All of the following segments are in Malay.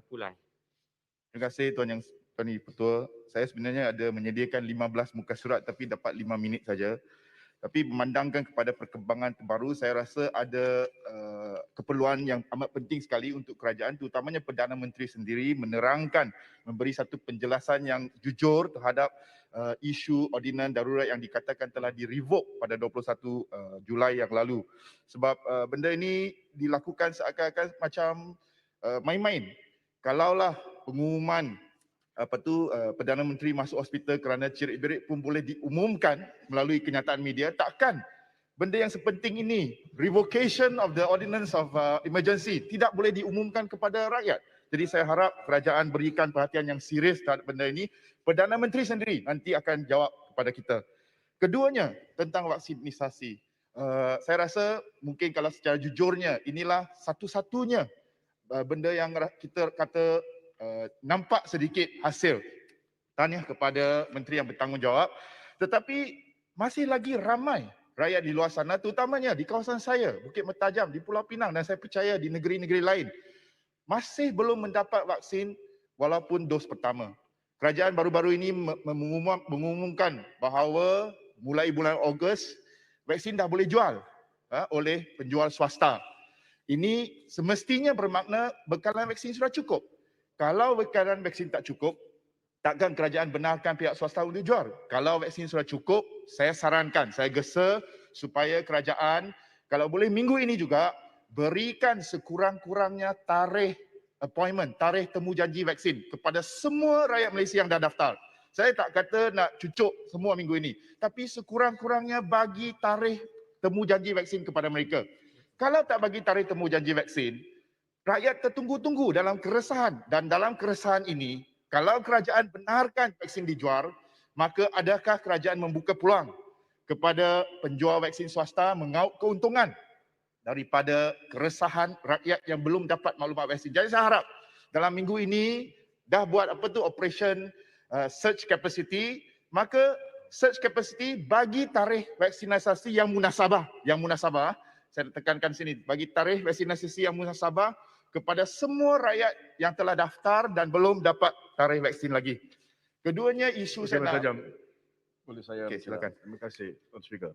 Pulai. Terima kasih Tuan Yang Ketua. Saya sebenarnya ada menyediakan 15 muka surat tapi dapat 5 minit saja. Tapi memandangkan kepada perkembangan terbaru, saya rasa ada keperluan yang amat penting sekali untuk kerajaan, terutamanya Perdana Menteri sendiri menerangkan, memberi satu penjelasan yang jujur terhadap isu ordinan darurat yang dikatakan telah di-revoke pada 21 Julai yang lalu. Sebab benda ini dilakukan seakan-akan macam main-main. Kalaulah pengumuman Perdana Menteri masuk hospital kerana cerit-berit pun boleh diumumkan melalui kenyataan media, takkan benda yang sepenting ini, revocation of the ordinance of emergency, tidak boleh diumumkan kepada rakyat. Jadi saya harap kerajaan berikan perhatian yang serius terhadap benda ini. Perdana Menteri sendiri nanti akan jawab kepada kita. Keduanya tentang vaksinisasi. Saya rasa mungkin kalau secara jujurnya inilah satu-satunya benda yang kita kata nampak sedikit hasil. Tahniah kepada menteri yang bertanggungjawab. Tetapi masih lagi ramai rakyat di luar sana, terutamanya di kawasan saya, Bukit Mertajam, di Pulau Pinang dan saya percaya di negeri-negeri lain, masih belum mendapat vaksin walaupun dos pertama. Kerajaan baru-baru ini mengumumkan bahawa mulai bulan Ogos, vaksin dah boleh jual oleh penjual swasta. Ini semestinya bermakna bekalan vaksin sudah cukup. Kalau bekalan vaksin tak cukup, takkan kerajaan benarkan pihak swasta untuk jual. Kalau vaksin sudah cukup, saya sarankan, saya gesa supaya kerajaan, kalau boleh minggu ini juga, berikan sekurang-kurangnya tarikh appointment, tarikh temu janji vaksin kepada semua rakyat Malaysia yang dah daftar. Saya tak kata nak cucuk semua minggu ini, tapi sekurang-kurangnya bagi tarikh temu janji vaksin kepada mereka. Kalau tak bagi tarikh temu janji vaksin, rakyat tertunggu-tunggu dalam keresahan, dan dalam keresahan ini, kalau kerajaan benarkan vaksin dijual, maka adakah kerajaan membuka peluang kepada penjual vaksin swasta mengauk keuntungan daripada keresahan rakyat yang belum dapat maklumat vaksin. Jadi saya harap dalam minggu ini dah buat operation search capacity, maka search capacity bagi tarikh vaksinasi yang munasabah, saya tekankan sini, bagi tarikh vaksinasi yang munasabah kepada semua rakyat yang telah daftar dan belum dapat tarikh vaksin lagi. Keduanya isu saya nak... Boleh saya silakan. Terima kasih Tuan Speaker.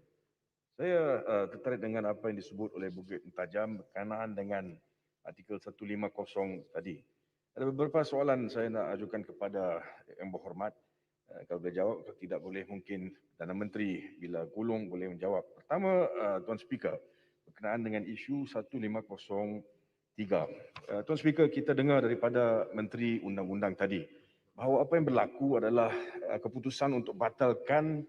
Saya tertarik dengan apa yang disebut oleh Bukit Mertajam berkenaan dengan artikel 150 tadi. Ada beberapa soalan saya nak ajukan kepada Yang Berhormat. Kalau boleh jawab, kalau tidak boleh mungkin Perdana Menteri bila gulung boleh menjawab. Pertama, Tuan Speaker, berkenaan dengan isu 1503. Tuan Speaker, kita dengar daripada Menteri Undang-Undang tadi bahawa apa yang berlaku adalah keputusan untuk batalkan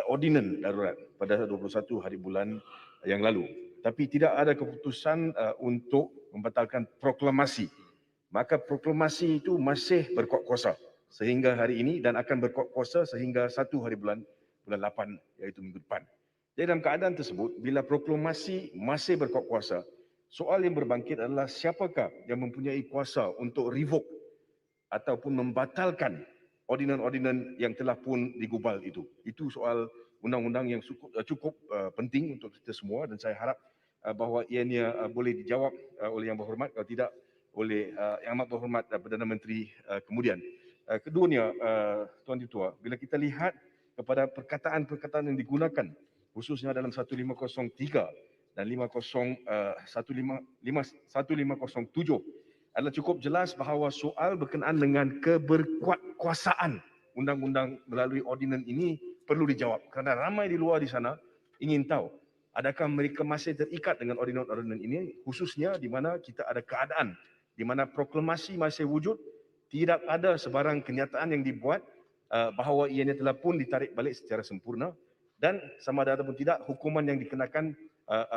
ordinan darurat pada 21 hari bulan yang lalu. Tapi tidak ada keputusan untuk membatalkan proklamasi. Maka proklamasi itu masih berkuat kuasa sehingga hari ini dan akan berkuat kuasa sehingga 1 hari bulan 8 iaitu minggu depan. Jadi dalam keadaan tersebut, bila proklamasi masih berkuat kuasa, soal yang berbangkit adalah siapakah yang mempunyai kuasa untuk revoke ataupun membatalkan ordinan-ordinan yang telah pun digubal itu. Itu soal undang-undang yang cukup penting untuk kita semua dan saya harap bahawa ianya boleh dijawab oleh Yang Berhormat, kalau tidak oleh Yang Amat Berhormat Perdana Menteri kemudian. Keduanya, Tuan Ketua, bila kita lihat kepada perkataan-perkataan yang digunakan khususnya dalam 1503 dan 1507 adalah cukup jelas bahawa soal berkenaan dengan keberkuatkuasaan undang-undang melalui ordinan ini perlu dijawab. Kerana ramai di luar di sana ingin tahu adakah mereka masih terikat dengan ordinan-ordinan ini, khususnya di mana kita ada keadaan di mana proklamasi masih wujud, tidak ada sebarang kenyataan yang dibuat bahawa ianya telah pun ditarik balik secara sempurna dan sama ada ataupun tidak hukuman yang dikenakan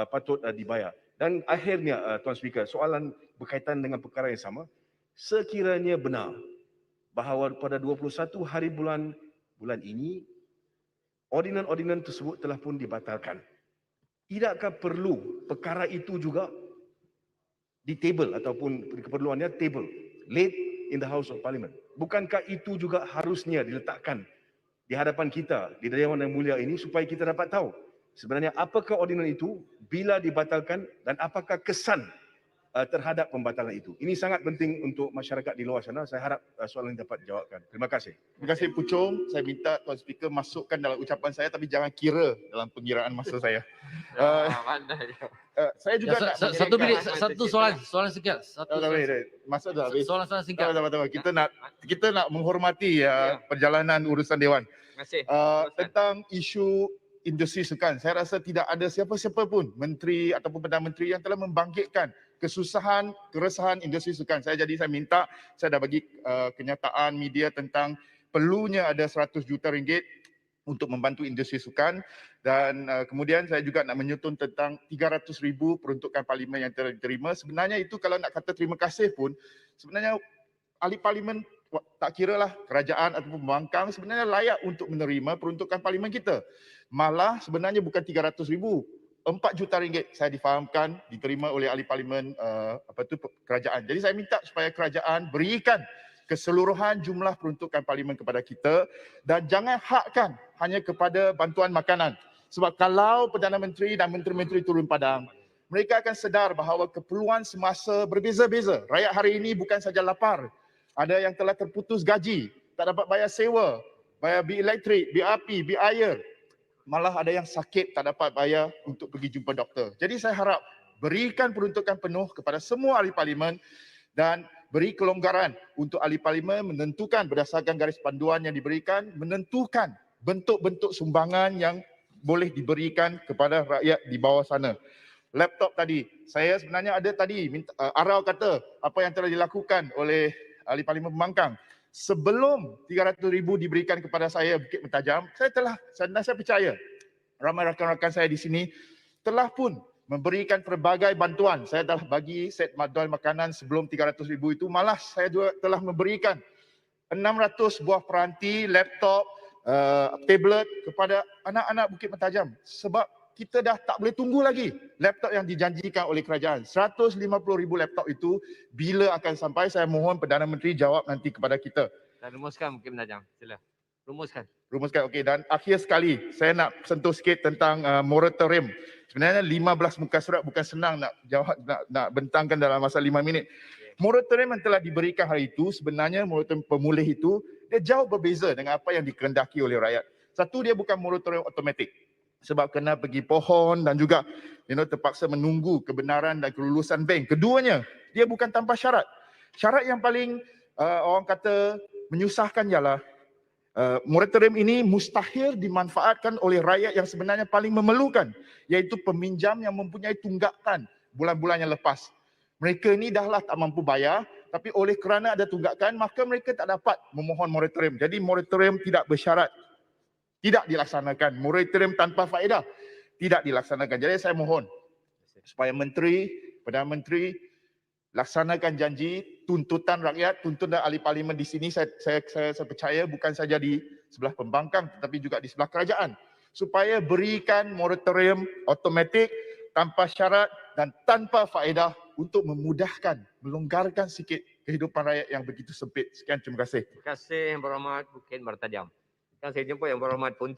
patut dibayar. Dan akhirnya Tuan Speaker, soalan berkaitan dengan perkara yang sama, sekiranya benar bahawa pada 21 hari bulan ini ordinan-ordinan tersebut telah pun dibatalkan, tidakkah perlu perkara itu juga ditable ataupun keperluannya table laid in the House of Parliament? Bukankah itu juga harusnya diletakkan di hadapan kita di Dewan yang Mulia ini supaya kita dapat tahu sebenarnya apakah ordinan itu bila dibatalkan dan apakah kesan terhadap pembatalan itu. Ini sangat penting untuk masyarakat di luar sana. Saya harap soalan ini dapat dijawabkan. Terima kasih. Terima kasih Puchong. Saya minta Tuan Speaker masukkan dalam ucapan saya tapi jangan kira dalam pengiraan masa saya. Saya juga nak Satu minit, satu soalan sikit. Masa dah habis. Soalan singkat. Kita nak menghormati perjalanan urusan Dewan. Terima kasih. Tentang isu industri sukan, saya rasa tidak ada siapa-siapa pun menteri ataupun Perdana Menteri yang telah membangkitkan keresahan industri sukan. Saya minta, saya dah bagi kenyataan media tentang perlunya ada 100 juta ringgit untuk membantu industri sukan, dan kemudian saya juga nak menyutun tentang 300,000 peruntukan parlimen yang telah diterima. Sebenarnya itu kalau nak kata terima kasih pun, sebenarnya ahli parlimen tak kira lah kerajaan ataupun pembangkang sebenarnya layak untuk menerima peruntukan parlimen kita. Malah sebenarnya bukan 300,000, 4 juta ringgit saya difahamkan diterima oleh ahli parlimen kerajaan. Jadi saya minta supaya kerajaan berikan keseluruhan jumlah peruntukan parlimen kepada kita dan jangan hakkan hanya kepada bantuan makanan. Sebab kalau Perdana Menteri dan menteri-menteri turun padang, mereka akan sedar bahawa keperluan semasa berbeza-beza. Rakyat hari ini bukan saja lapar, ada yang telah terputus gaji, tak dapat bayar sewa, bayar bil elektrik, bil api, bil air. Malah ada yang sakit tak dapat bayar untuk pergi jumpa doktor. Jadi saya harap berikan peruntukan penuh kepada semua ahli parlimen dan beri kelonggaran untuk ahli parlimen menentukan berdasarkan garis panduan yang diberikan, menentukan bentuk-bentuk sumbangan yang boleh diberikan kepada rakyat di bawah sana. Laptop tadi, saya sebenarnya ada tadi, Arau kata apa yang telah dilakukan oleh ahli parlimen pembangkang. Sebelum 300,000 diberikan kepada saya Bukit Mentajam, saya percaya ramai rakan-rakan saya di sini telah pun memberikan pelbagai bantuan. Saya telah bagi set bantuan makanan sebelum 300,000 itu, malah saya juga telah memberikan 600 buah peranti, laptop, tablet kepada anak-anak Bukit Mentajam. Sebab kita dah tak boleh tunggu lagi laptop yang dijanjikan oleh kerajaan. 150,000 laptop itu bila akan sampai? Saya mohon Perdana Menteri jawab nanti kepada kita. Dan rumuskan Bukit Mentajam. Sila. Rumuskan. Okey, dan akhir sekali saya nak sentuh sikit tentang moratorium. Sebenarnya 15 muka surat bukan senang nak jawab, nak bentangkan dalam masa 5 minit. Moratorium yang telah diberikan hari itu, sebenarnya moratorium pemulih itu dia jauh berbeza dengan apa yang dikehendaki oleh rakyat. Satu, dia bukan moratorium automatik. Sebab kena pergi pohon dan juga terpaksa menunggu kebenaran dan kelulusan bank. Keduanya, dia bukan tanpa syarat. Syarat yang paling orang kata menyusahkan ialah moratorium ini mustahil dimanfaatkan oleh rakyat yang sebenarnya paling memerlukan, iaitu peminjam yang mempunyai tunggakan bulan-bulan yang lepas. Mereka ni dahlah tak mampu bayar, tapi oleh kerana ada tunggakan, maka mereka tak dapat memohon moratorium. Jadi moratorium tidak bersyarat, tidak dilaksanakan. Moratorium tanpa faedah tidak dilaksanakan. Jadi saya mohon supaya Perdana Menteri laksanakan janji tuntutan rakyat, tuntutan ahli parlimen di sini. Saya percaya bukan saja di sebelah pembangkang tetapi juga di sebelah kerajaan, supaya berikan moratorium automatik tanpa syarat dan tanpa faedah untuk memudahkan, melonggarkan sikit kehidupan rakyat yang begitu sempit. Sekian, terima kasih. Terima kasih Yang Berhormat Bukit Mentajam. Sekarang saya jumpa Yang Berhormat Ponti.